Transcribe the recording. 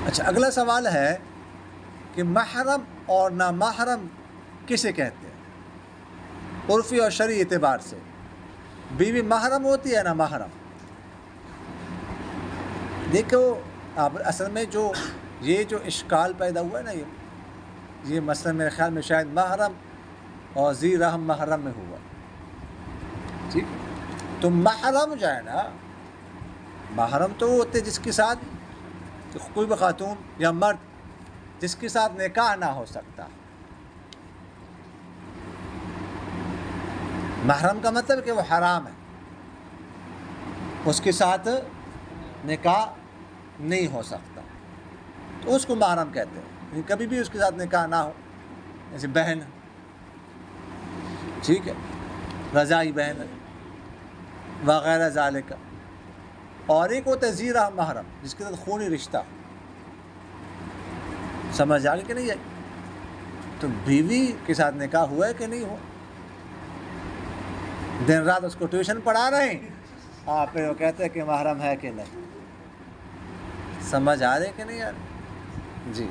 اچھا، اگلا سوال ہے کہ محرم اور نامحرم کسے کہتے ہیں عرفی اور شرعی اعتبار سے؟ بیوی محرم ہوتی ہے نا محرم؟ دیکھو آپ اصل میں یہ جو اشکال پیدا ہوا ہے نا، یہ مثلا میرے خیال میں شاید محرم اور ذی رحم محرم میں ہوا، ٹھیک؟ تو محرم جو ہے نا، محرم تو وہ ہوتے جس کے ساتھ کوئی بھی خاتون یا مرد جس کے ساتھ نکاح نہ ہو سکتا۔ محرم کا مطلب کہ وہ حرام ہے، اس کے ساتھ نکاح نہیں ہو سکتا، تو اس کو محرم کہتے ہیں۔ کبھی بھی اس کے ساتھ نکاح نہ ہو، جیسے بہن، ٹھیک ہے، رضائی بہن وغیرہ ذالک۔ اور ایک ہوتا ہے ذی رحم محرم، جس کے ساتھ خونی رشتہ۔ سمجھ آگے کہ نہیں آئی؟ تو بیوی کے ساتھ نکاح ہوا ہے کہ نہیں ہوا؟ دن رات اس کو ٹیوشن پڑھا رہے ہیں، پھر وہ کہتے ہیں کہ محرم ہے کہ نہیں۔ سمجھ آ رہے کہ نہیں آ رہے؟ جی۔